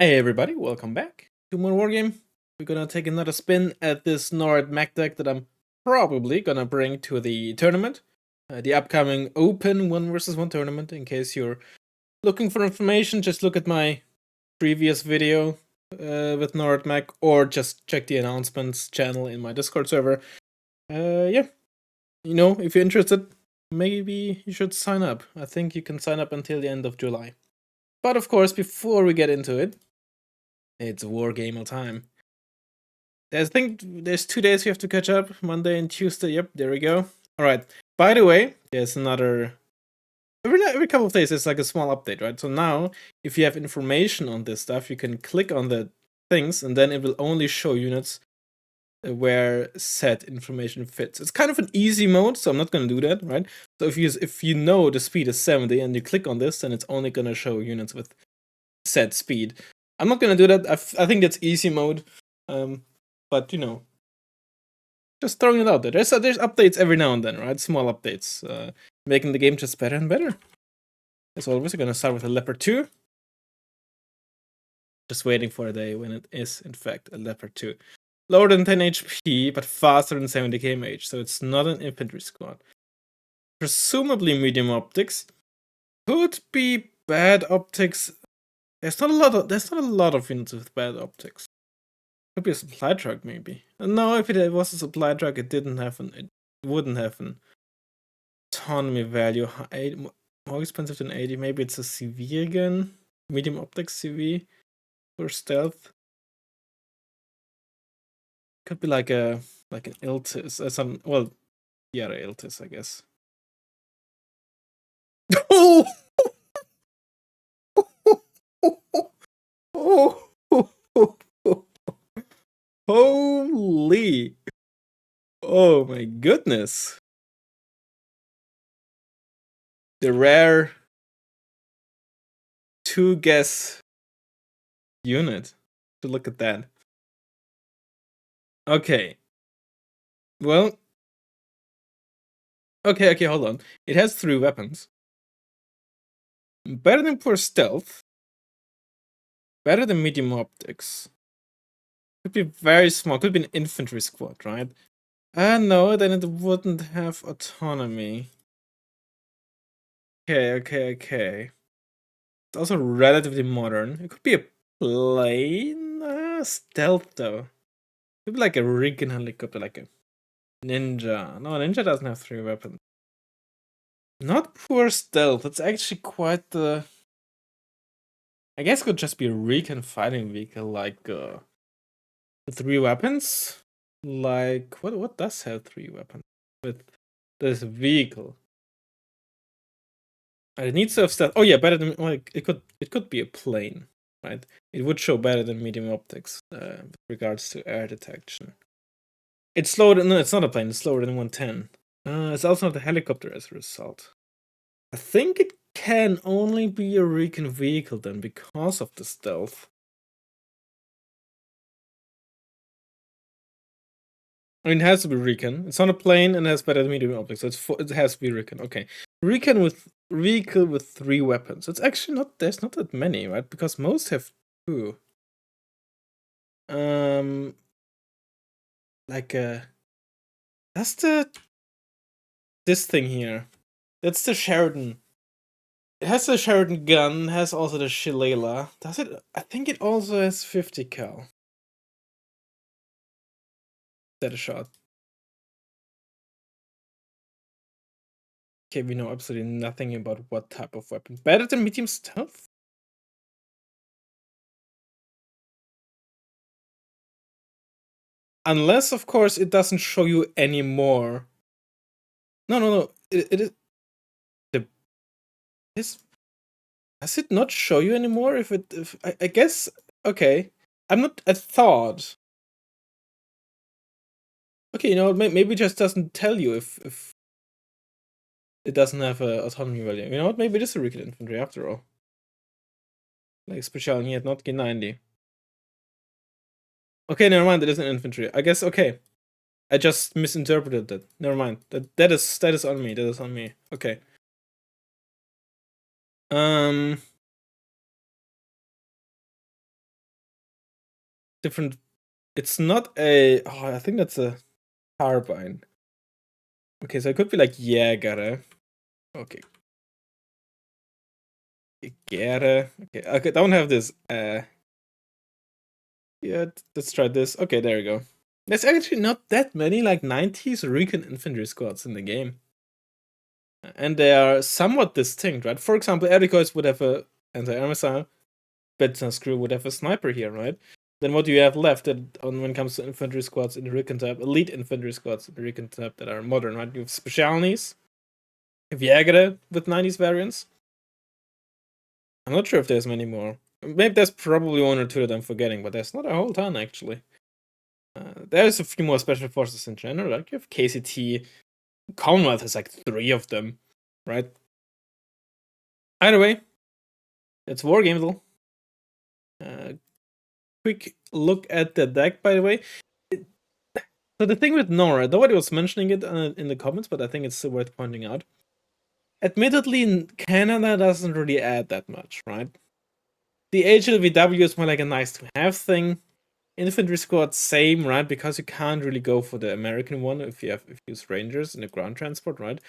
Hey everybody, welcome back to more Wargame. We're gonna take another spin at this Nord Mech deck that I'm probably gonna bring to the tournament. The upcoming Open 1 versus 1 tournament. In case you're looking for information, just look at my previous video with Nord Mech, or just check the announcements channel in my Discord server. Yeah, if you're interested, maybe you should sign up. I think you can sign up until the end of July. But of course, before we get into it, it's Wargame time. I think there's 2 days we have to catch up, Monday and Tuesday. Yep, there we go. All right. By the way, there's another. Every couple of days, there's like a small update, right? So now, if you have information on this stuff, you can click on the things, and then it will only show units where said information fits. It's kind of an easy mode, so I'm not going to do that, right? So if you know the speed is 70 and you click on this, then it's only going to show units with set speed. I'm not going to do that. I think that's easy mode. But just throwing it out there. There's updates every now and then, right? Small updates, making the game just better and better. As always, we're gonna start with a Leopard 2. Just waiting for a day when it is, in fact, a Leopard 2. Lower than 10 HP, but faster than 70 kmh, so it's not an infantry squad. Presumably medium optics. Could be bad optics. There's not a lot of units with bad optics. Could be a supply truck, maybe. No, if it was a supply truck, it wouldn't have an autonomy value. More expensive than 80. Maybe it's a CV again. Medium optics CV for stealth. Could be like an Iltis. The other Iltis, I guess. Oh! Holy! Oh my goodness! The rare 2-guess unit. To look at that. Okay. Well. Okay, hold on. It has 3 weapons. Better than poor stealth. Better than medium optics. Could be very small. Could be an infantry squad, right? No, then it wouldn't have autonomy. Okay. It's also relatively modern. It could be a plane. Stealth, though. Could be like a Recon helicopter, like a ninja. No, a ninja doesn't have 3 weapons. Not poor stealth. It's actually quite the. I guess it could just be a Recon fighting vehicle, like 3 weapons. Like what does have 3 weapons with this vehicle? It needs to have stealth. Oh yeah, better than it could be a plane, right? It would show better than medium optics with regards to air detection. It's slower than it's not a plane. It's slower than 110. It's also not a helicopter as a result. I think it can only be a Recon vehicle then because of the stealth. I mean, it has to be Recon. It's on a plane and has better than medium optics, so it has to be Recon. Okay, Recon with vehicle with 3 weapons. It's actually not. There's not that many, right? Because most have 2. That's this thing here. That's the Sheridan. It has the Sheridan gun. Has also the Shillelagh. Does it? I think it also has 50 cal. That a shot. Okay, we know absolutely nothing about what type of weapon. Better than medium stealth? Unless, of course, it doesn't show you any more. No. It is. Does it not show you anymore? I guess. Okay. I thought. Okay, maybe it just doesn't tell you if it doesn't have a autonomy value. You know what? Maybe it is a Recon infantry after all. Like Specialnie, not G90. Okay, never mind. It is an infantry. I guess. Okay, I just misinterpreted that. Never mind. That is on me. That is on me. Okay. different. It's not a. Oh, I think that's a carbine. Okay, so it could be like Jäger. Okay. Jäger. Okay, okay, don't have this. Yeah, let's try this. Okay, there we go. There's actually not that many like 90s recon infantry squads in the game. And they are somewhat distinct, right? For example, Erikois would have a anti-air missile, Betson Screw would have a sniper here, right? Then what do you have left when it comes to infantry squads in the recon type, elite infantry squads in the recon type that are modern, right? You have Specialnies, you have Jäger with 90s variants. I'm not sure if there's many more. Maybe there's probably one or two that I'm forgetting, but there's not a whole ton actually. There's a few more special forces in general, like you have KCT. Commonwealth has like 3 of them, right? Either way, it's Wargame though. Quick look at the deck, by the way. So the thing with Nora, nobody was mentioning it in the comments, but I think it's still worth pointing out. Admittedly, Canada doesn't really add that much, right? The HLVW is more like a nice to have thing. Infantry squad, same, right? Because you can't really go for the American one if you use Rangers in the ground transport, right?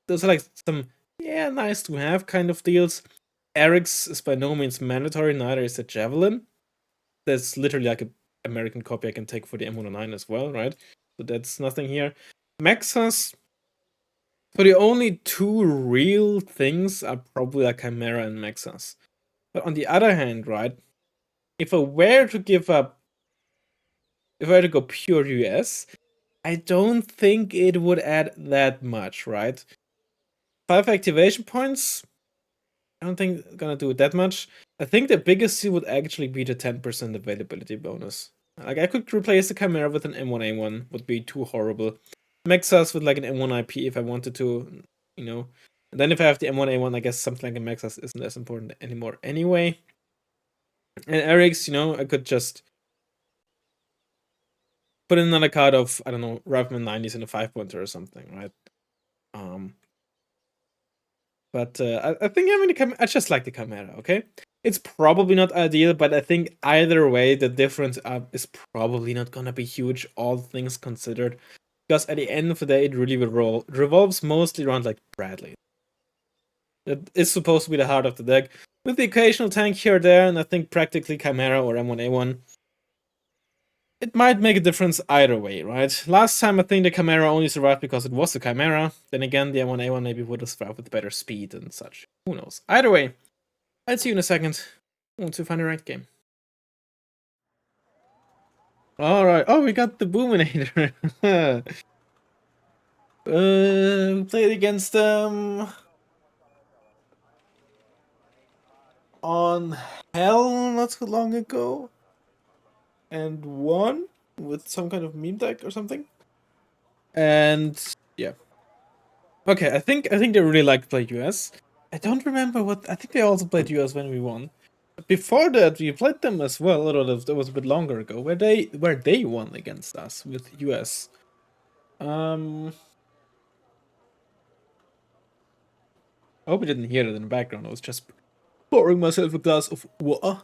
Those are like some nice to have kind of deals. Eric's is by no means mandatory, neither is the Javelin. There's literally like an American copy I can take for the M109 as well, right? So that's nothing here. Maxas. So the only 2 real things are probably like Chimera and Maxas. But on the other hand, right, if I were to give up, if I were to go pure US, I don't think it would add that much, right? 5 activation points, I don't think it's gonna do that much. I think the biggest deal would actually be the 10% availability bonus. Like, I could replace the Chimera with an M1A1, would be too horrible. Maxas with like an M1IP if I wanted to, you know. And then if I have the M1A1, I guess something like a Maxas isn't as important anymore anyway. And Eric's, I could just put in another card of, I don't know, Razzmann 90s in a 5-pointer or something, right? But I think I just like the Chimera, okay? It's probably not ideal, but I think either way, the difference is probably not gonna be huge, all things considered. Because at the end of the day, it really revolves mostly around like Bradley. It is supposed to be the heart of the deck, with the occasional tank here or there, and I think practically Chimera or M1A1. It might make a difference either way, right? Last time I think the Chimera only survived because it was the Chimera. Then again, the M1A1 maybe would have survived with better speed and such. Who knows? Either way, I'll see you in a second once we find the right game. Alright, oh, we got the Boominator. We played against them on Hell not too long ago. And won with some kind of meme deck or something. And yeah. Okay, I think they really like to play US. I don't remember what. I think they also played US when we won. Before that, we played them as well. Although that was a bit longer ago, where they won against us with US. I hope you didn't hear it in the background. I was just pouring myself a glass of water.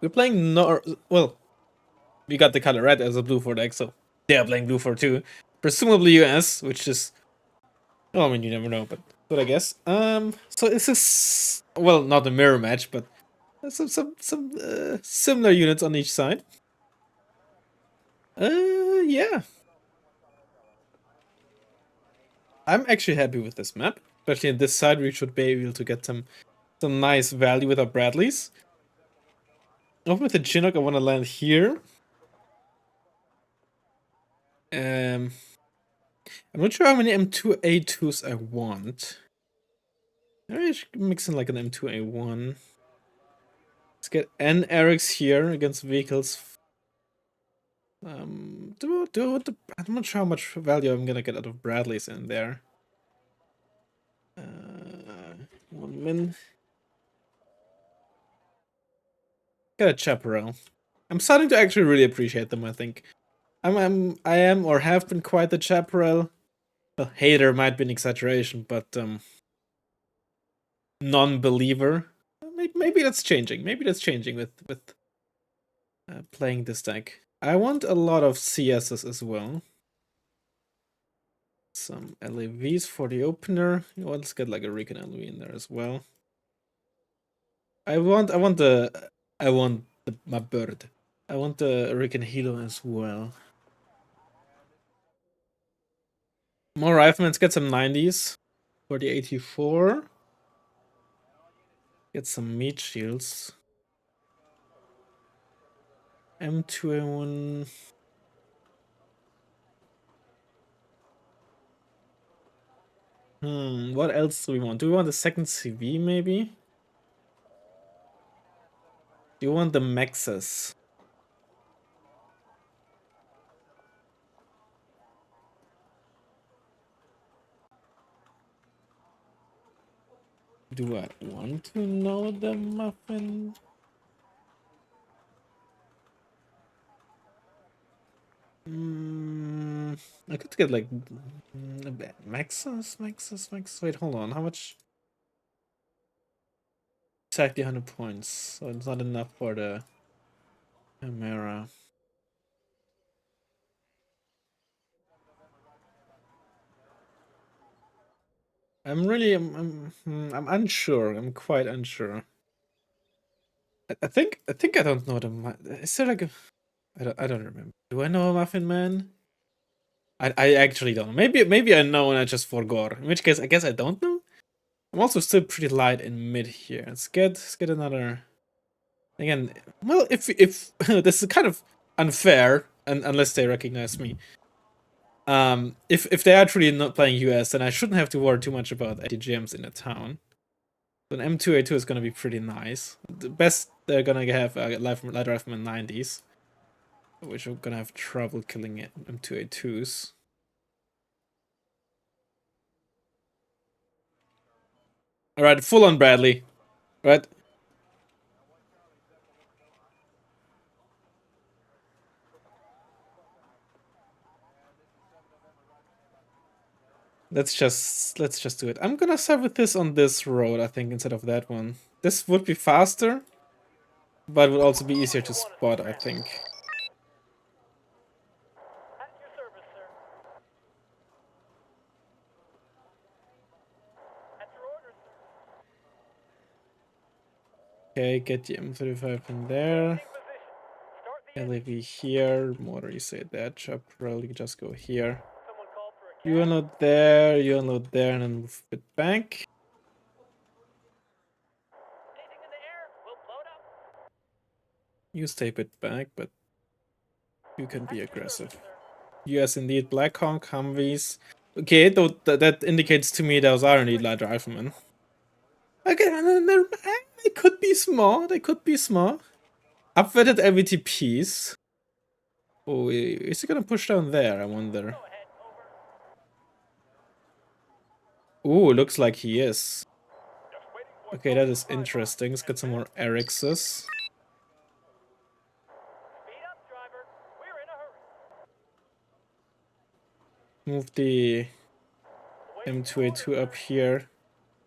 We're playing well, we got the color red as a blue for deck, so they are playing blue for 2. Presumably US, which is, well, I mean, you never know, but I guess. So this is, well, not a mirror match, but some similar units on each side. Yeah. I'm actually happy with this map, especially on this side. We should be able to get some nice value with our Bradleys. Over with the Chinook, I want to land here. I'm not sure how many M2A2s I want. Maybe I should mix in like an M2A1. Let's get N Eric's here against vehicles. I'm not sure how much value I'm gonna get out of Bradley's in there. 1 min. Got a Chaparral. I'm starting to actually really appreciate them, I think. I am or have been quite the Chaparral. Well, hater might be an exaggeration, but non-believer. Maybe that's changing. Maybe that's changing with playing this deck. I want a lot of CSs as well. Some LAVs for the opener. Well, let's get like a Recon LV in there as well. I want my bird. I want the Recon Hilo as well. More riflemen. Get some 90s for the 84. Get some meat shields. M2A1. What else do we want? Do we want the second CV maybe? Do you want the Mexes? Do I want to know the muffin? I could get like Maxus. Wait, hold on. How much? Exactly 100 points. So it's not enough for the Chimera. I'm unsure. I'm quite unsure. I think I don't know the. Is there like a? I don't remember. Do I know a Muffin Man? I actually don't know. Maybe I know and I just forgot. In which case, I guess I don't know. I'm also still pretty light in mid here. Let's get another. Again, well, if this is kind of unfair, and unless they recognize me. If they are truly not playing US, then I shouldn't have to worry too much about anti-GMs in the town. So an M2A2 is gonna be pretty nice. The best they're gonna have light rifleman 90s, which are gonna have trouble killing it. M2A2s. All right, full on Bradley, right? Let's just do it. I'm gonna start with this on this road, I think, instead of that one. This would be faster, but would also be easier to spot, I think. Okay, get the M35 in there. LAV here. Motor, you say that. Chop, probably just go here. You unload there, you unload there, and then move it back. You stay bit back, but you can be aggressive. Yes, indeed. Blackhawk, Humvees. Okay, that indicates to me those are indeed light riflemen. Again, they could be small. They could be small. Upwetted LVTPs. Oh, is he gonna push down there? I wonder. Ooh, looks like he is. Okay, that is interesting. Let's get some more Erixes. Move the M2A2 up here.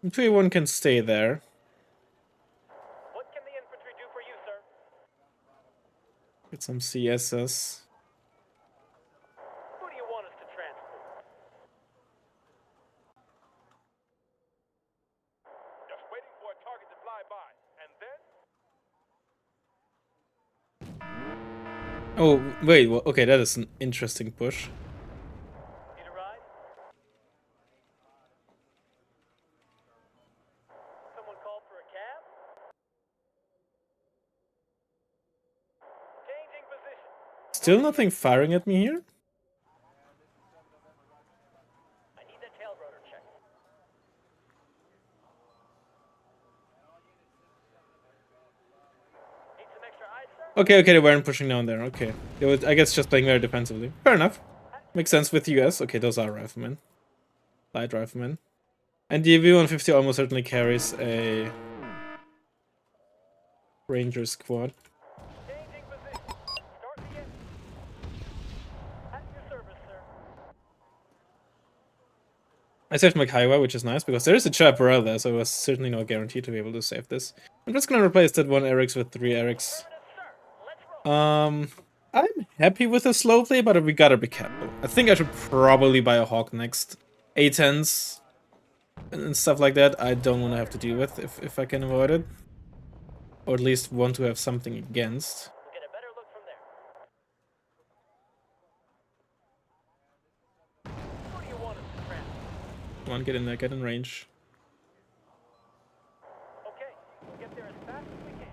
M2A1 can stay there. What can the infantry do for you, sir? Get some CSs. Who do you want us to transport? Just waiting for a target to fly by, and then. Oh, wait, well, okay, that is an interesting push. Need a ride? Someone called for a cab? Changing position. Still nothing firing at me here? I need the tail rotor check. Need some extra eyes, sir? Okay, they weren't pushing down there. Okay. They were, I guess, just playing very defensively. Fair enough. Makes sense with US. Okay, those are riflemen. Light riflemen. And the V150 almost certainly carries a Ranger squad. I saved my Kaiwa, which is nice, because there is a Chaparral there, so it was certainly not guaranteed to be able to save this. I'm just gonna replace that 1 Eric's with 3 Eric's. I'm happy with the slow play, but we gotta be careful. I think I should probably buy a Hawk next. A10s and stuff like that, I don't want to have to deal with if I can avoid it. Or at least want to have something against. Come on, get in there, get in range. Okay, we'll get there as fast as we can.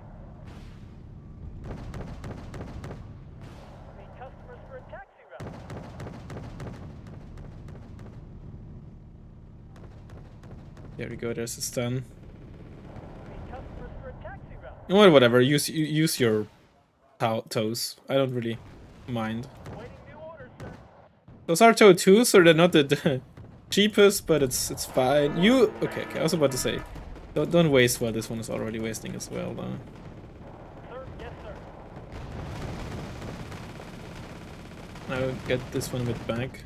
Need customers for a taxi route. There we go, there's the stun. Need customers for a taxi route. You know what, whatever, use your toes. I don't really mind. Waiting new orders, sir. Those are toe 2s, so they're not the cheapest, but it's fine. Okay, I was about to say, don't waste while this one is already wasting as well, though. Sir, yes, sir. I'll get this one a bit back.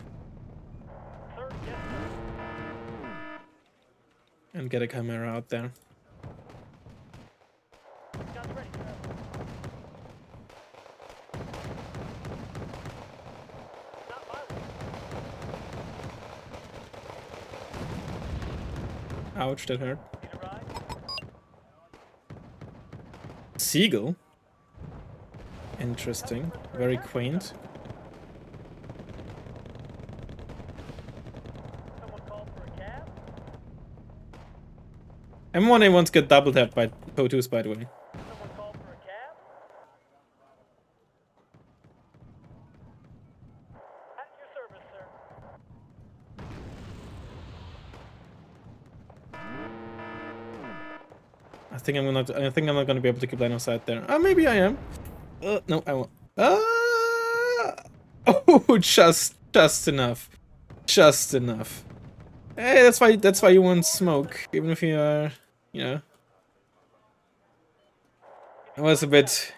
Sir, yes, sir. And get a camera out there. Guns ready, sir. Not my way. Ouch, that hurt. Need a ride? Seagull? Interesting. Very quaint. Someone called for a cab? M1A once get double tapped by toe 2s, by the way. Someone called for a cab? At your service, sir. I think I'm not gonna be able to keep line of sight there. Oh, maybe I am. No, I won't. Oh, just enough. Just enough. Hey, that's why you want smoke, even if you are, you know. It was a bit,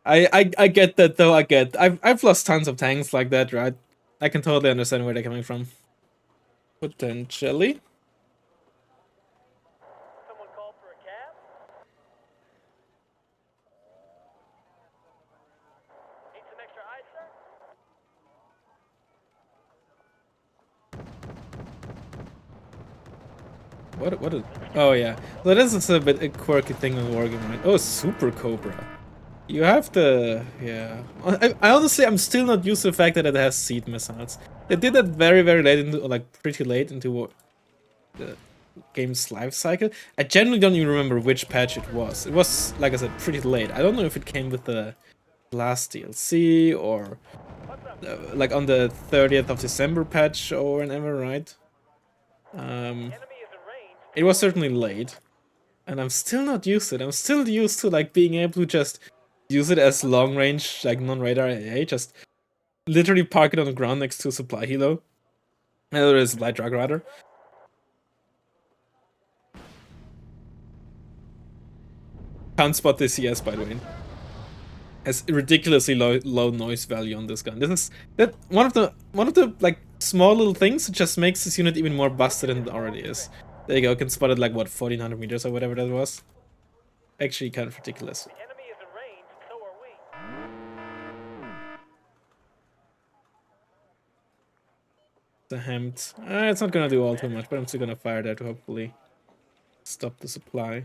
I get that though. I've lost tons of tanks like that, right? I can totally understand where they're coming from. Potentially. Someone called for a cab? Need some extra ice, sir? Oh yeah. Well, this is a bit a quirky thing with Wargame, right? Oh, Super Cobra. You have to, yeah. I honestly, I'm still not used to the fact that it has seed missiles. They did that very late into, like, pretty late into the game's life cycle. I generally don't even remember which patch it was. It was, like I said, pretty late. I don't know if it came with the last DLC or like on the 30th of December patch or whenever, right? Enemy is in range. It was certainly late, and I'm still not used to it. I'm still used to like being able to just use it as long range, like non-radar AA, just literally park it on the ground next to a supply helo. Or a supply truck, rather. Can't spot the CS, by the way. Has ridiculously low noise value on this gun. This is one of the like small little things that just makes this unit even more busted than it already is. There you go, I can spot it like what 1400 meters or whatever that was. Actually, kind of ridiculous. The enemy is in range, and so are we. The hemmed. It's not gonna do all too much, but I'm still gonna fire there to hopefully stop the supply.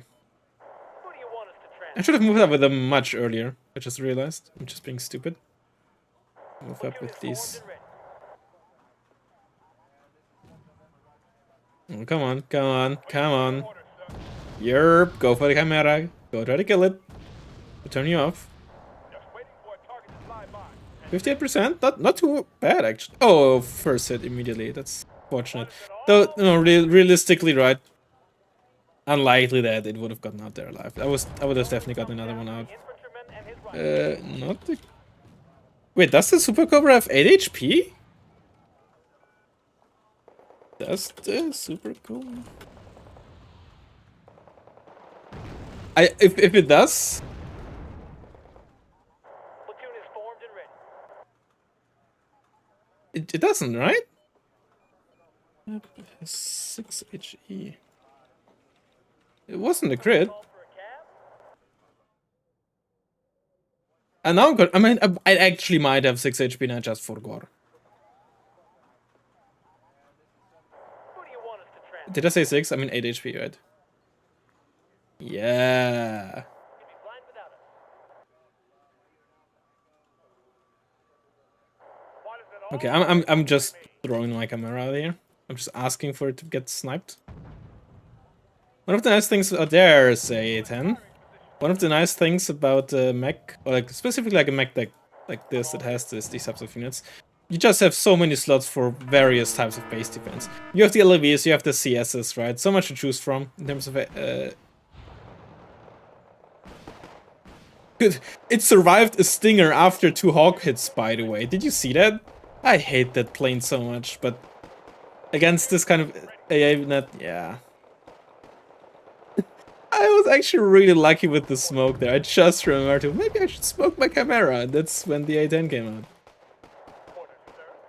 Who do you want us to I transfer? should have moved up with them much earlier. I just realized. I'm just being stupid. Move up with these. Oh, come on, come on, come on. Yerp, go for the Chimera. Go try to kill it. To turn you off. 58%? Not too bad, actually. Oh, first hit immediately. That's fortunate. Though, no, realistically, right? Unlikely that it would have gotten out there alive. I would have definitely gotten another one out. Not the... Wait, does the Super Cobra have 8 HP? That's super cool. If it does, Platoon is formed and ready. it doesn't, right? 6 HE. It wasn't a crit. Call for a cab. And now I'm good. I mean, I actually might have 6 HP and I just forgot. Who do you want us to transfer? Did I say 6? I mean 8 HP, right? Yeah. You'd be blind without us. Why does it Okay, always I'm have to just be me? throwing my camera out here. I'm just asking for it to get sniped. One of the nice things out there is a 10. One of the nice things about mech, or like specifically like a mech deck like this that has these types of units, you just have so many slots for various types of base defense. You have the LAVs, you have the CSs, right? So much to choose from in terms of Good. It survived a stinger after 2 hawk hits, by the way. Did you see that? I hate that plane so much, but against this kind of AA net, yeah. I was actually really lucky with the smoke there. I just remembered to maybe I should smoke my camera, and that's when the A10 came out.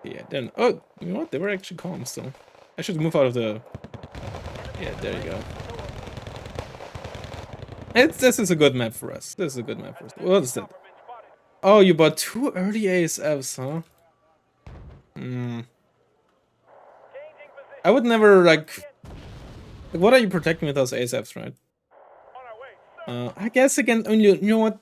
Yeah, then oh, you know what? They were actually calm still. I should move out of the. Yeah, there you go. This is a good map for us. This is a good map for us. What is that? Oh, you bought 2 early ASFs, huh? Hmm. I would never like. What are you protecting with those ASFs, right? I guess again, you know what?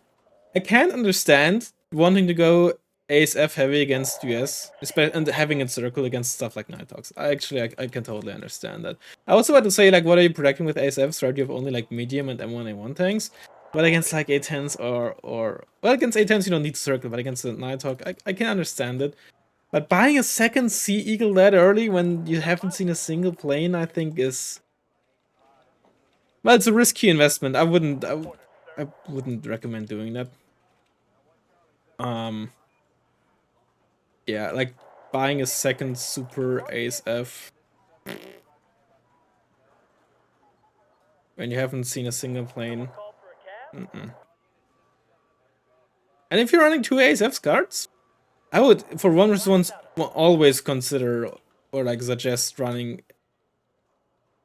I can't understand wanting to go ASF heavy against US, and having it circle against stuff like Nighthawks. I can totally understand that. I was about to say, like, what are you protecting with ASFs, right? You have only like medium and M1A1 tanks, but against like A10s or well, against A10s you don't need to circle, but against the Nighthawk, I can understand it. But buying a second Sea Eagle that early when you haven't seen a single plane, I think is, well, it's a risky investment. I wouldn't recommend doing that. Yeah, like buying a second super ASF when you haven't seen a single plane. Call for a cab. Mm-mm. And if you're running 2 ASF cards, I would, for 1v1s, always consider or like suggest running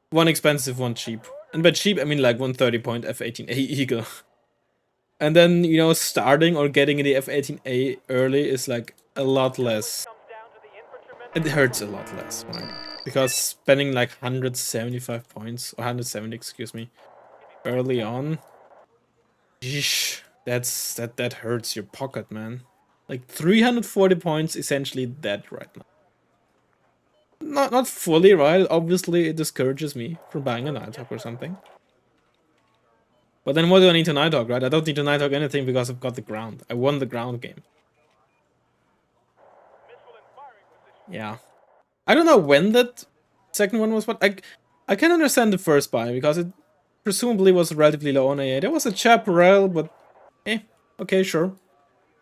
one expensive, one cheap. And by cheap, I mean like 130-point F-18A Eagle. And then, you know, starting or getting the F-18A early is like a lot less. Comes down to the infantrymen. It hurts a lot less, right? Because spending like 175 points, or 170, excuse me, early on, yeesh, that hurts your pocket, man. Like 340 points, essentially dead right now. Not fully, right? Obviously, it discourages me from buying a Nighthawk or something. But then what do I need to Nighthawk, right? I don't need to Nighthawk anything because I've got the ground. I won the ground game. Yeah. I don't know when that second one was, but I can understand the first buy because it presumably was relatively low on AA. There was a Chaparral, but okay, sure.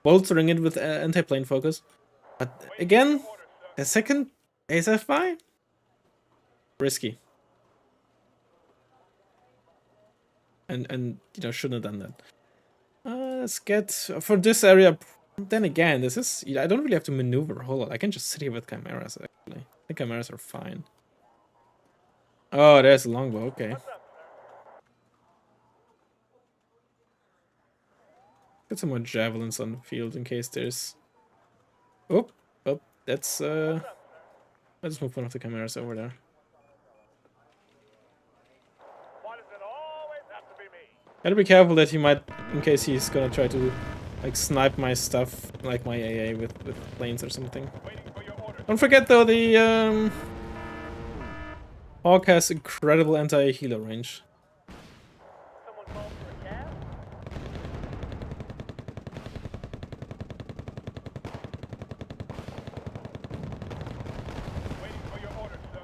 Bolstering it with anti-plane focus. But again, the second ASF buy? Risky. And you know, shouldn't have done that. Let's get for this area. Then again, this is, I don't really have to maneuver a whole lot. I can just sit here with chimeras actually. I think chimeras are fine. Oh, there's a longbow. Okay. Get some more javelins on the field in case there's. Oh, that's let's move one of the chimeras over there. Why does it always have to be me? Gotta be careful that he might, in case he's gonna try to like snipe my stuff, like my AA with planes or something. Waiting for your orders. Don't forget though, the Hawk has incredible anti-healer range. Someone call for a cab. Waiting for your orders, sir.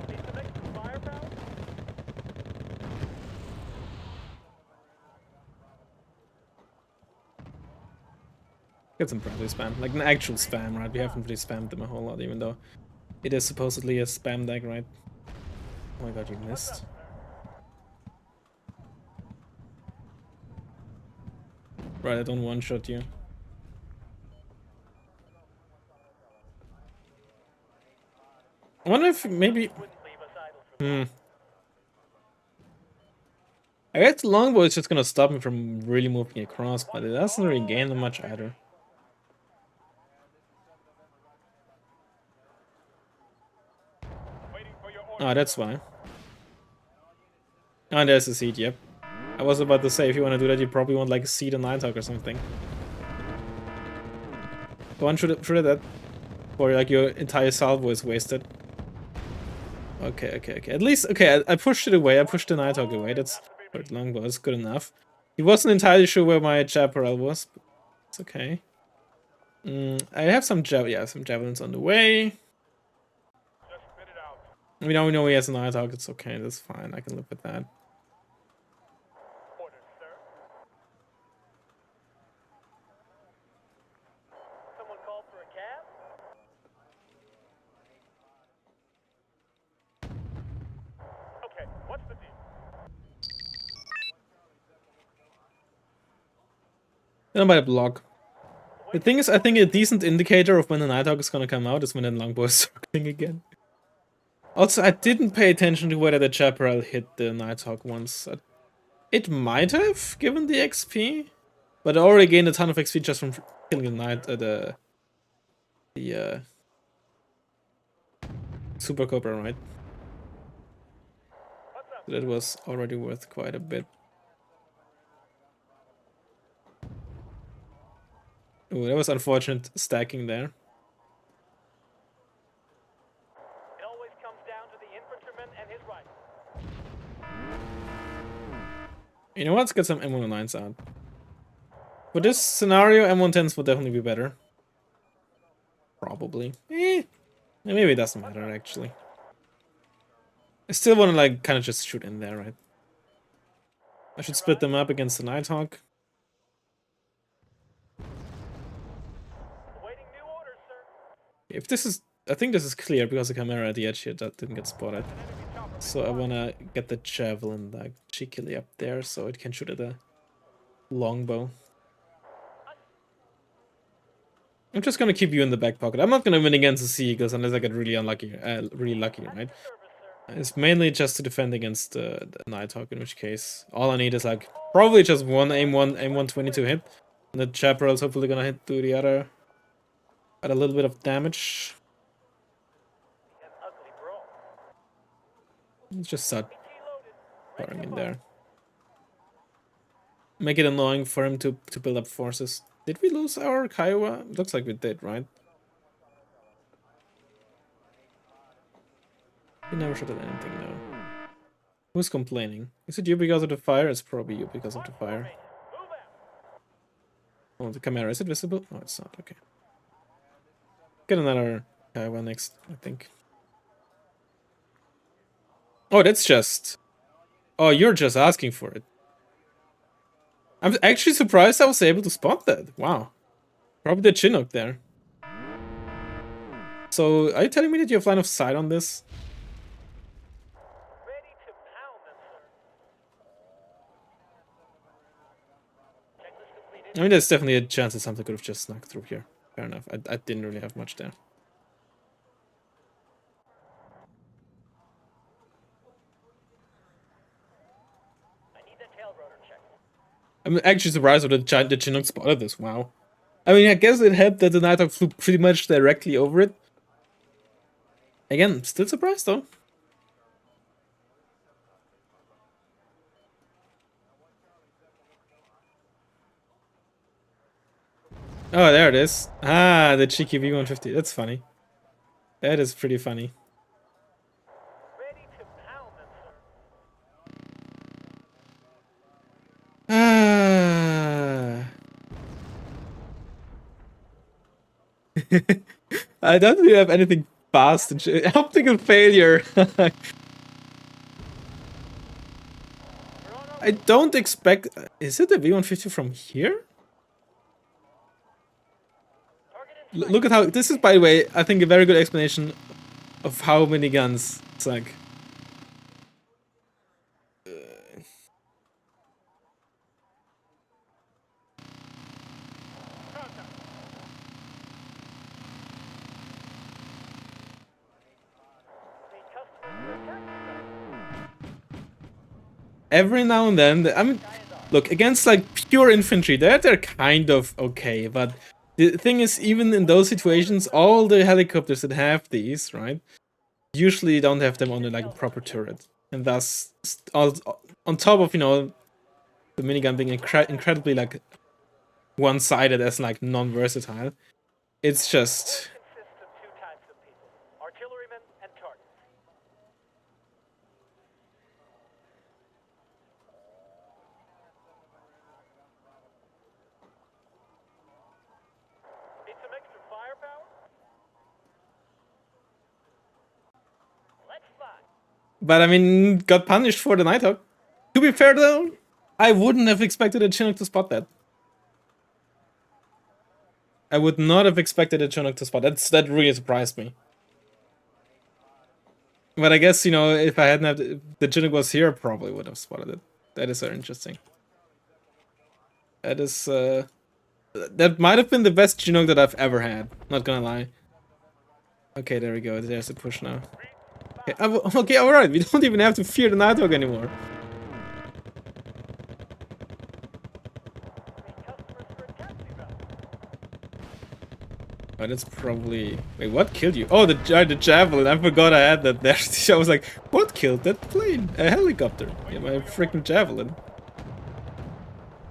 Need some extra firepower? Get some friendly spam, like an actual spam, right? We haven't really spammed them a whole lot, even though it is supposedly a spam deck, right? Oh my god, you missed. Right, I don't one-shot you. I wonder if maybe... I guess the longbow is just gonna stop me from really moving across, but it doesn't really gain them much either. Oh, that's why. Oh, there's a seed, yep. I was about to say, if you want to do that, you probably want like a seed on Nighthawk or something. Go on, shoot it at that. Or like your entire salvo is wasted. Okay. At least, okay, I pushed it away. I pushed the Nighthawk away. That's longbow. That's good enough. He wasn't entirely sure where my chaparral was. But it's okay. I have some some javelins on the way. We know he has an Nighthawk. It's okay. That's fine. I can live with that. Someone called for a cab? Okay, what's the deal? Then by the block. The thing is, I think a decent indicator of when the Nighthawk is gonna come out is when the longbow is circling again. Also, I didn't pay attention to whether the chaparral hit the Nighthawk once. It might have, given the XP, but I already gained a ton of XP just from killing the Super Cobra, right? So that was already worth quite a bit. Oh, that was unfortunate stacking there. It always comes down to the infantryman and his rifle. You know what? Let's get some M109s out. For this scenario, M110s will definitely be better. Probably. Maybe it doesn't matter, actually. I still want to, like, kind of just shoot in there, right? I should split them up against the Nighthawk. Awaiting new orders, sir. If this is... I think this is clear because the camera at the edge here that didn't get spotted. So I want to get the javelin, like, cheekily up there so it can shoot at the longbow. I'm just gonna keep you in the back pocket. I'm not gonna win against the Seagulls unless I get really unlucky, really lucky, right? It's mainly just to defend against the Nighthawk, in which case all I need is like probably just one aim 22 hit, and the chaparral's hopefully gonna hit to the other at a little bit of damage. Let's just start firing in there. Make it annoying for him to build up forces. Did we lose our Kiowa? Looks like we did, right? We never shot at anything, no. Who's complaining? Is it you because of the fire? It's probably you because of the fire. Oh, the camera, is it visible? No, it's not, okay. Get another Kiowa next, I think. Oh, that's just... Oh, you're just asking for it. I'm actually surprised I was able to spot that. Wow. Probably the Chinook there. So, are you telling me that you have line of sight on this? Ready to pound them, sir. I mean, there's definitely a chance that something could have just snuck through here. Fair enough. I didn't really have much there. I'm actually surprised that the Chinook spotted this. Wow. I mean, I guess it helped that the Nighthawk flew pretty much directly over it. Again, still surprised though. Oh, there it is. Ah, the cheeky V150. That's funny. That is pretty funny. Ready to pound them, sir. Ah. I don't really have anything fast and shit. Optical failure. I don't expect... Is it the V150 from here? Look at how this is, by the way, I think a very good explanation of how many guns. It's like every now and then, I mean, look, against like pure infantry, they're kind of okay, but the thing is, even in those situations, all the helicopters that have these, right, usually don't have them on like a proper turret, and thus, on top of, you know, the minigun being incredibly like one-sided as like non-versatile, it's just. Consists of two types of people: artillerymen and targets. Need some extra firepower? Let's fly. But I mean, got punished for the Nighthawk. To be fair though, I wouldn't have expected a Chinook to spot that. I would not have expected a Chinook to spot that really surprised me. But I guess, you know, if I hadn't if the Chinook was here, I probably would have spotted it. That is very interesting. That is that might have been the best Chinook that I've ever had, not gonna lie. Okay, there we go. There's a push now. Okay, alright, we don't even have to fear the Nighthawk anymore. Oh, that's probably... Wait, what killed you? Oh, the javelin. I forgot I had that there. I was like, what killed that plane? A helicopter. Yeah, my freaking javelin.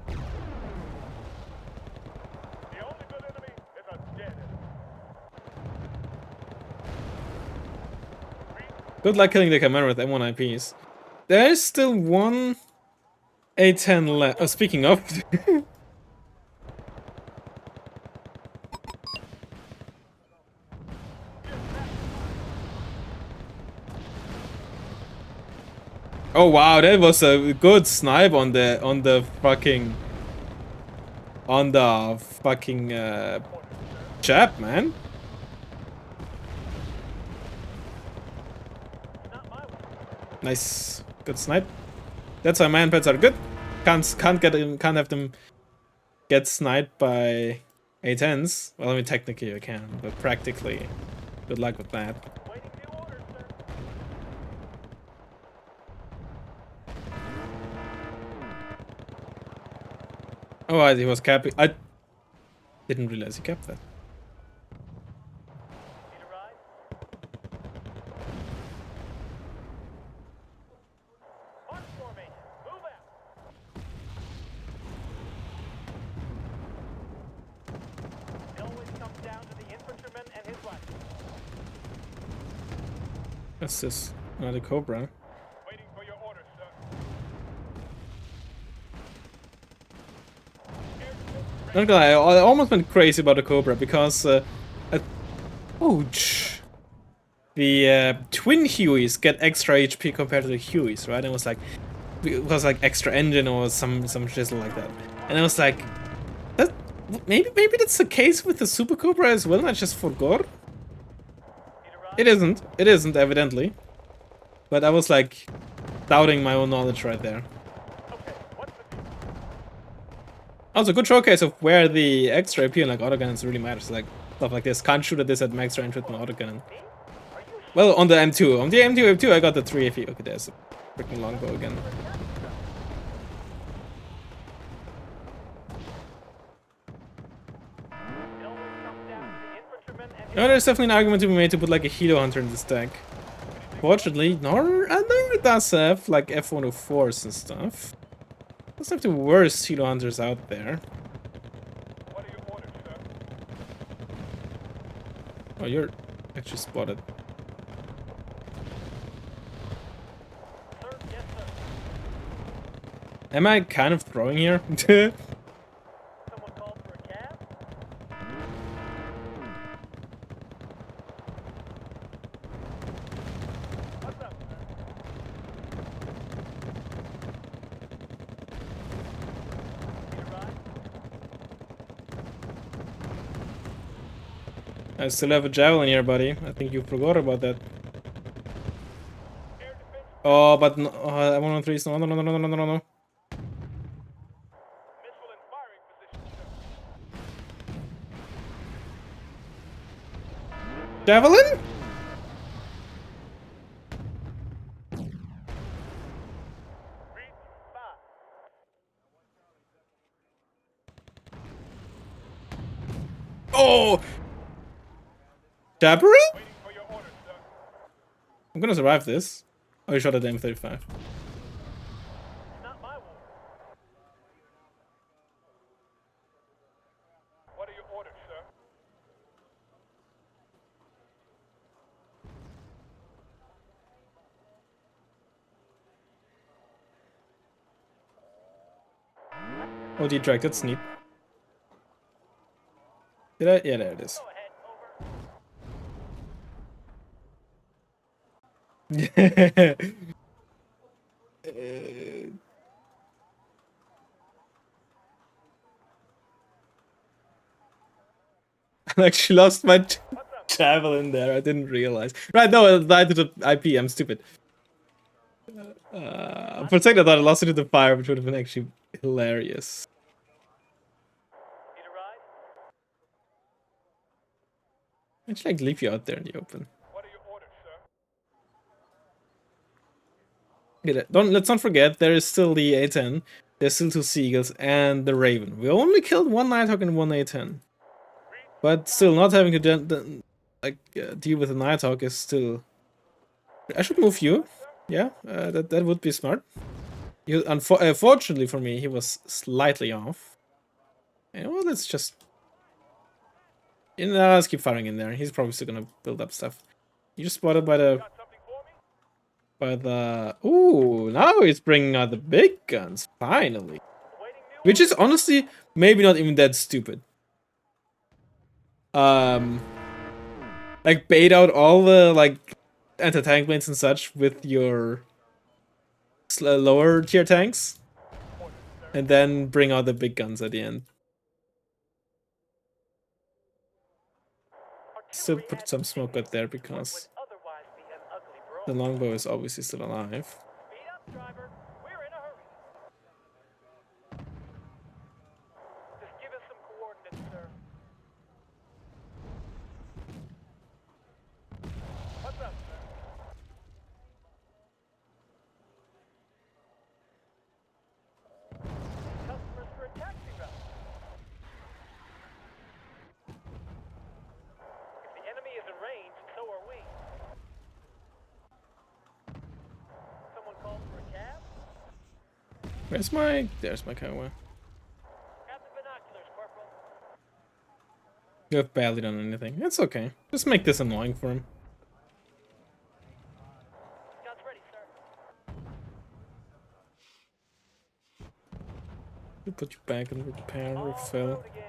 The only good enemy is a dead enemy. Good luck killing the commander with M1 IPs. There's still one A10 left. Oh, speaking of... Oh wow, that was a good snipe on the fucking chap, man. Nice, good snipe. That's why man pets are good. Can't have them get sniped by A10s. Well, I mean technically I can, but practically, good luck with that. Oh, he was capping. I didn't realize he kept that. What's this? Not a Cobra. Waiting for your orders, sir. Not gonna lie, I almost went crazy about the Cobra because ouch. The twin Hueys get extra HP compared to the Hueys, right? And it was like extra engine or some shizzle like that. And I was like, that maybe that's the case with the Super Cobra as well, and I just forgot. It isn't evidently. But I was like doubting my own knowledge right there. Also, good showcase of where the extra AP and like autocannons really matters. Like stuff like this. Can't shoot at this at max range with an autocannon. Well, on the M2. On the M2 I got the 3 AP. Okay, there's a freaking longbow again. No, there's definitely an argument to be made to put like a Helo Hunter in this deck. Fortunately, Nor does have like F-104s and stuff. Doesn't have the worst Helo Hunters out there. What are your orders, sir? Oh, you're actually spotted. Sir, yes, sir. Am I kind of throwing here? Someone called for a cab? What's up, sir? Need a ride? I still have a javelin here, buddy. I think you forgot about that. Oh, but no, I'm on 3. No, no, no, no, no, no, no, no. Missile in firing position, sir. Javelin? Read 5. Oh! Javelin? Waiting for your orders, sir. I'm gonna survive this. Oh, you shot at the M35. Not my war. What are your orders, sir? Oh, detract, that's neat. Did I? Yeah, there it is. Go ahead, I actually lost my javelin there. I didn't realize. Right, no, I died to the IP. I'm stupid. For a second, I thought I lost it to the fire, which would have been actually hilarious. Need a ride? Actually, I'd leave you out there in the open. What are your orders, sir? Let's not forget, there is still the A10. There's still 2 Seagulls and the Raven. We only killed 1 Nighthawk and 1 A10. But still, not having to deal with a Nighthawk is still... I should move you. Yeah, that would be smart. Fortunately for me, he was slightly off. And well, let's just... let's keep firing in there. He's probably still gonna build up stuff. You just spotted by the... Got something for me? By the... Ooh, now he's bringing out the big guns, finally. Awaiting new Which is honestly maybe not even that stupid. Like bait out all the like anti-tank planes and such with your lower tier tanks, and then bring out the big guns at the end. Still put some smoke out there because would otherwise be an ugly the brawl. longbow is obviously still alive. Speed up, driver. We're in a hurry. Just give us some coordinates, sir. What's up, sir? Customers for a taxi route. If the enemy is in range, so are we. Someone called for a cab? Where's my... There's my Kawa. Grab the binoculars, Corporal. You have barely done anything. It's okay. Just make this annoying for him. Guns ready, sir. We'll put you back in repair, All refill. road again.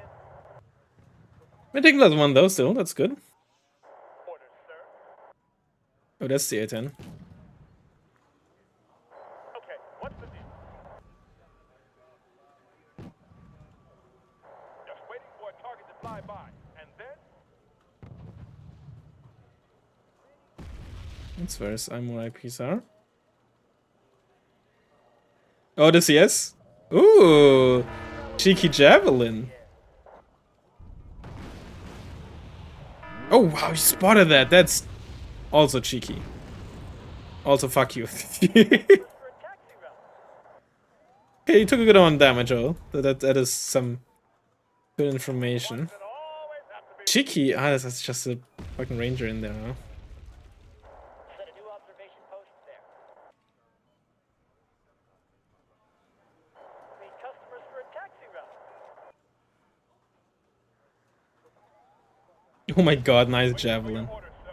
We're taking plus 1 though, still. That's good. Orders, sir. Oh, that's the A10. Okay, what's the deal? Just waiting for a target to fly by, and then That's where his more IPs are. Oh, the CS? Ooh! Cheeky javelin. Oh wow, you spotted that. That's also cheeky. Also, fuck you. for a taxi route. Okay, you took a good amount of damage, oh. That is some good information. It always have to be. Cheeky, that's just a fucking ranger in there, huh? Set a new observation post there. Need customers for a taxi route. Oh my god, nice javelin. Orders, sir.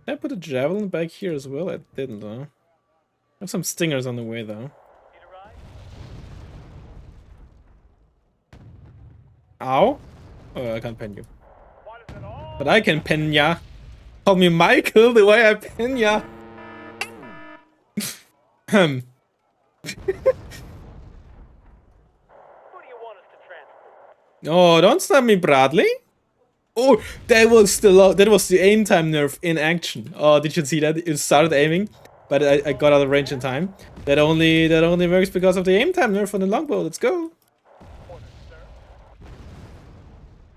Did I put a javelin back here as well? I didn't, though. I have some stingers on the way, though. Need a ride? Ow! Oh, I can't pen you. Why does it all? But I can pen ya. Call me Michael the way I pen ya. Oh, don't snap me, Bradley. Oh, that was the aim time nerf in action. Oh, did you see that? It started aiming, but I got out of range in time. That only works because of the aim time nerf on the longbow. Let's go.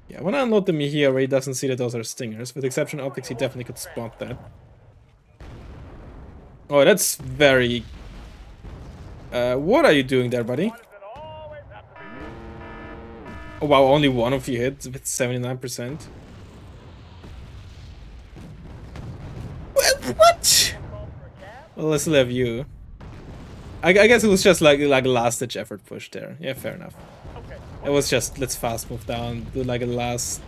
Yeah, when I unload them here where he doesn't see that those are stingers. With exception of optics, he definitely could spot that. Oh, that's very... what are you doing there, buddy? Oh wow, only one of you hit with 79%. What? Well, I still have you. I guess it was just like a last ditch effort push there. Yeah, fair enough. It was just let's fast move down, do like a last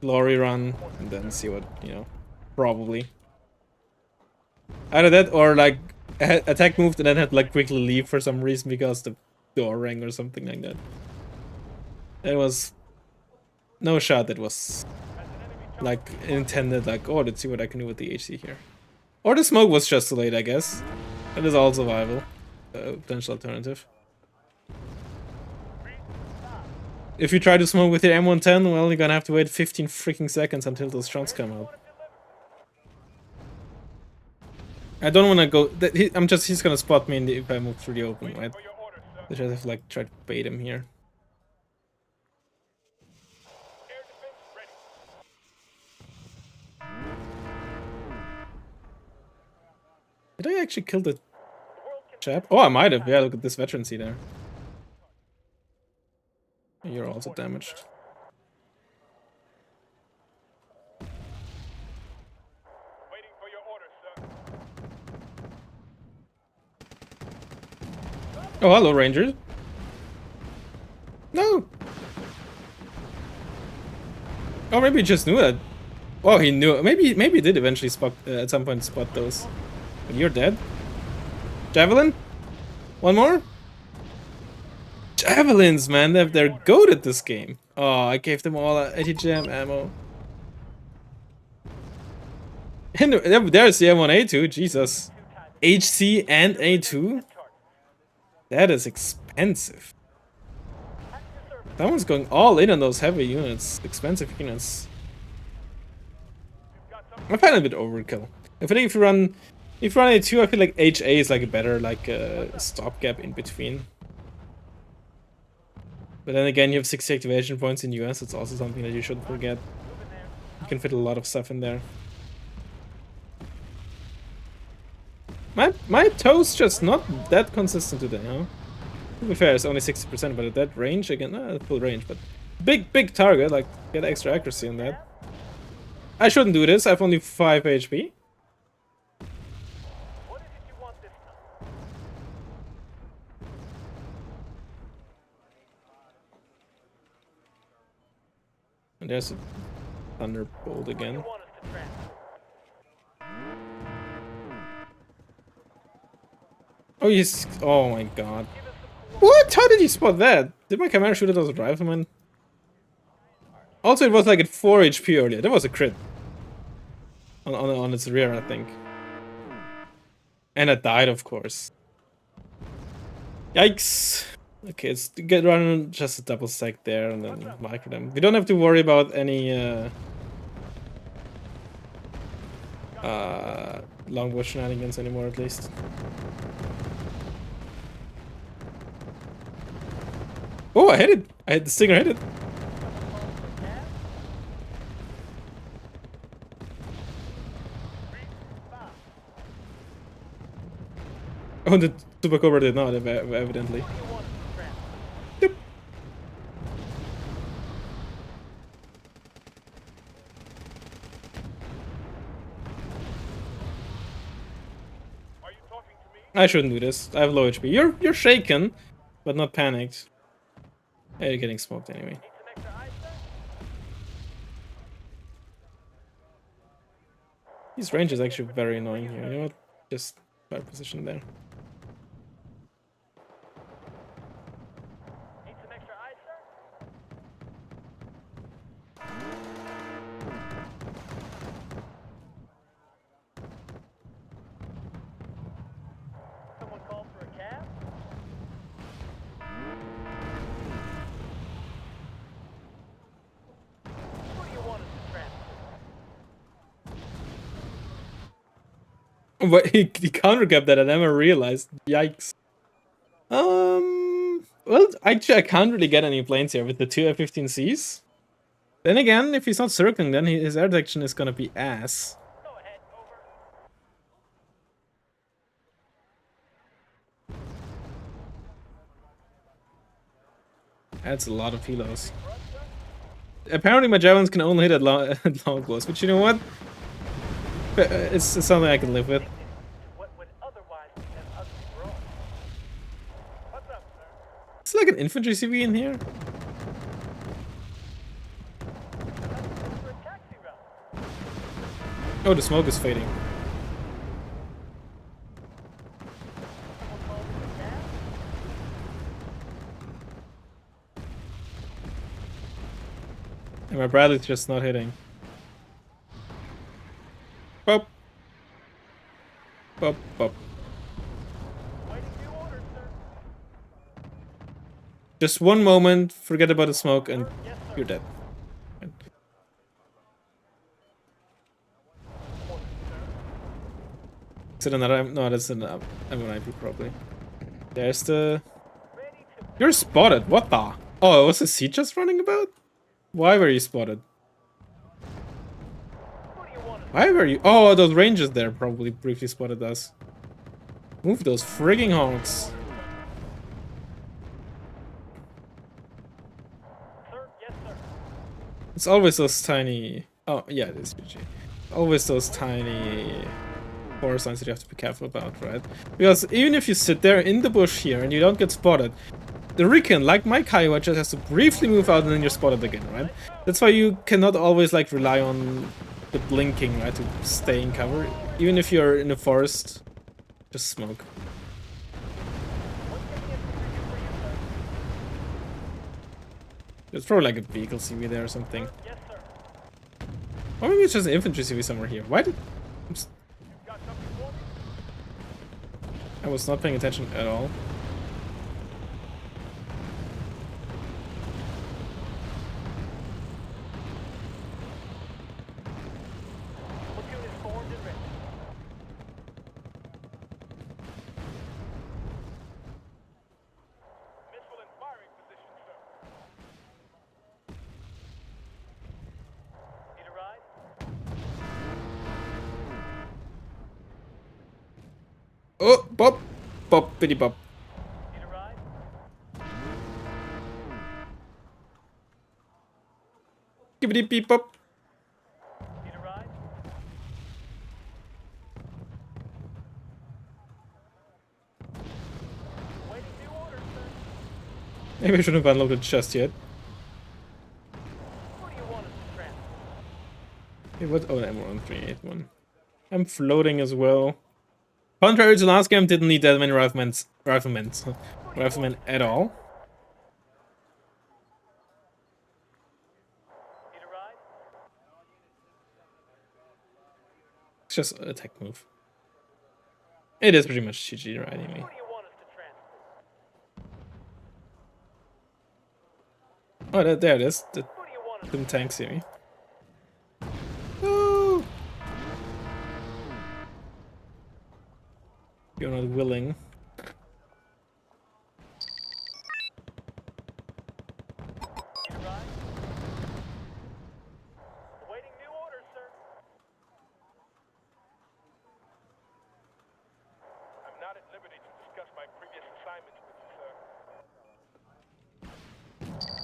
glory run, and then see what, you know, probably. Either that or like attack moved and then had like quickly leave for some reason because the door rang or something like that. It was no shot that was like intended, like, oh, let's see what I can do with the HC here. Or the smoke was just too late, I guess. That is also viable. Potential alternative. If you try to smoke with your M110, well, you're gonna have to wait 15 freaking seconds until those shots come out. I don't wanna go... he's gonna spot me if I move through the open, right? I just have to, like, try to bait him here. Did I actually kill the chap? Oh, I might have. Yeah, look at this veterancy there. You're also damaged. Oh, hello, Rangers. No. Oh, maybe he just knew that. Oh, he knew. Maybe he did eventually spot at some point spot those. But you're dead. Javelin? One more? Javelins, man, they're good at this game. Oh, I gave them all anti-jam ammo. And there's the M1A2, Jesus. HC and A2? That is expensive. Someone's going all in on those heavy units, expensive units. I find it a bit overkill. I think if you run A2, I feel like HA is like a better like stopgap in between. But then again, you have 60 activation points in US. It's also something that you shouldn't forget. You can fit a lot of stuff in there. My toe's just not that consistent today, huh? To be fair, it's only 60%, but at that range again, full range, but big target, like get extra accuracy on that. I shouldn't do this. I have only 5 HP. And there's a thunderbolt again. Oh, he's... Oh my god. What? How did he spot that? Did my camera shoot at those riflemen? Also, it was like at 4 HP earlier. That was a crit. On its rear, I think. And it died, of course. Yikes. Okay, let's get running just a double stack there and then micro them. We don't have to worry about any longbow shenanigans anymore, at least. Oh, I hit it! I hit the stinger, hit it! Oh, the Super Cobra did not, evidently. Yep. I shouldn't do this. I have low HP. You're shaken, but not panicked. Yeah, you're getting smoked anyway. His range is actually very annoying here. You know what? Just bad position there. But he countercapped that, I never realized. Yikes. Well, actually, I can't really get any planes here with the two F-15Cs. Then again, if he's not circling, then his air detection is gonna be ass. Go ahead, over. That's a lot of helos. Apparently, my javelins can only hit at long blows, but you know what? It's something I can live with. What would otherwise be an ugly brawl. What's up, sir? Is there like an infantry CV in here? For a taxi route. Oh, the smoke is fading. Someone called in the cab? And my Bradley's just not hitting. Pop. Pop, pop. Waiting new orders, sir. Just one moment, forget about the smoke, and Yes, sir. you're dead. Is it another? No, that's an M1IP probably. There's the. Ready to... You're spotted. What the? Oh, was the seat just running about? Why were you spotted? Who do you want? Why were you? Oh, those rangers there probably briefly spotted us. Move those frigging honks. Sir, yes, sir. It's always those tiny. Oh, yeah, it is PG. Always those tiny forest lines that you have to be careful about, right? Because even if you sit there in the bush here and you don't get spotted, the recon, like my Kiowa, just has to briefly move out and then you're spotted again, right? That's why you cannot always like rely on the blinking, right, to stay in cover. Even if you're in a forest, just smoke. There's probably like a vehicle CV there or something. Yes, sir. Or maybe it's just an infantry CV somewhere here. Why did... Got something for me? I was not paying attention at all. Platoon is formed and ready. Missile in firing position, sir. Need a ride? Oh, bop! Bop, bitty bop. Need a ride? Gibbity beep bop. Need a ride? Waiting new orders, sir. Maybe I shouldn't have unloaded just yet. Who do you want us to transfer? Hey, what? Oh, the M1381. I'm floating as well. Contrary to last game, didn't need that many riflemen at all. Need a ride? It's just an attack move. It is pretty much GG riding me. Who do you want us to transfer? Oh, there it is. Who do you want us Them to tanks see me. No! You're not willing. Need a ride? Awaiting new orders, sir. I'm not at liberty to discuss my previous assignments with you, sir.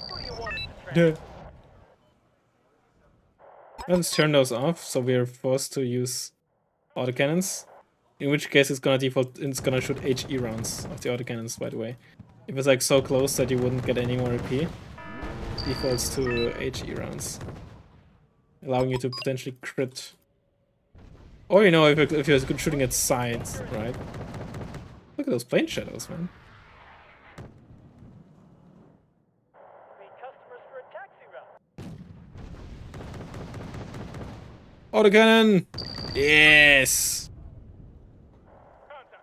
Who do you want us to transfer? Let's turn those off, so we are forced to use autocannons. In which case it's gonna default, it's gonna shoot HE rounds of the autocannons, by the way. If it's like so close that you wouldn't get any more AP, defaults to HE rounds. Allowing you to potentially crit. Or you know, if you're good shooting at sides, right? Look at those plane shadows, man. Need customers for a taxi route. Autocannon! Yes! Contact.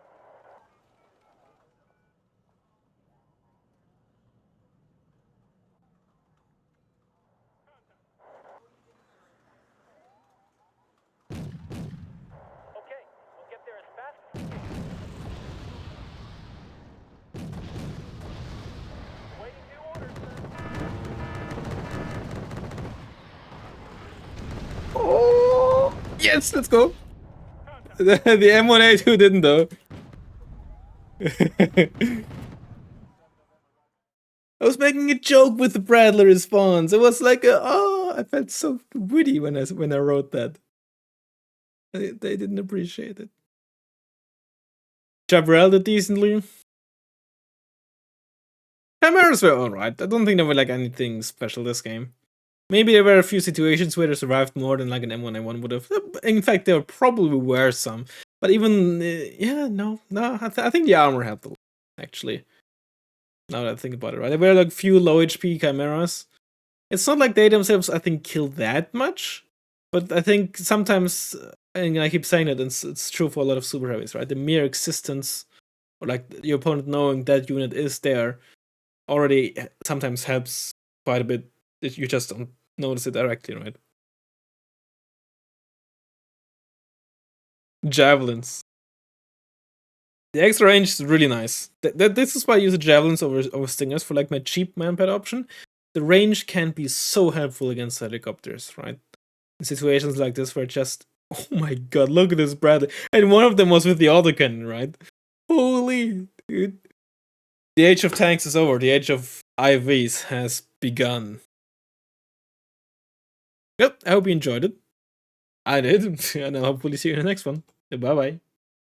Okay, we'll get there as Yes, let's go. The M1A2 didn't though. I was making a joke with the Bradley response. It was like, I felt so witty when I wrote that. They didn't appreciate it. Jabrel did decently. Chimeras were alright. I don't think there were like anything special this game. Maybe there were a few situations where they survived more than like an M1A1 would have. In fact, there probably were some. But even, no. I think the armor helped a lot, actually. Now that I think about it, right? There were like few low HP chimeras. It's not like they themselves, I think, kill that much. But I think sometimes, and I keep saying it, it's true for a lot of super heavies, right? The mere existence, or like your opponent knowing that unit is there, already sometimes helps quite a bit. You just don't notice it directly, right? Javelins. The extra range is really nice. This is why I use the javelins over stingers for like my cheap manpad option. The range can be so helpful against helicopters, right? In situations like this where just, oh my god, look at this Bradley. And one of them was with the autocannon, right? Holy dude. The age of tanks is over. The age of IVs has begun. Yep, I hope you enjoyed it. I did, and I'll hopefully see you in the next one. Bye bye.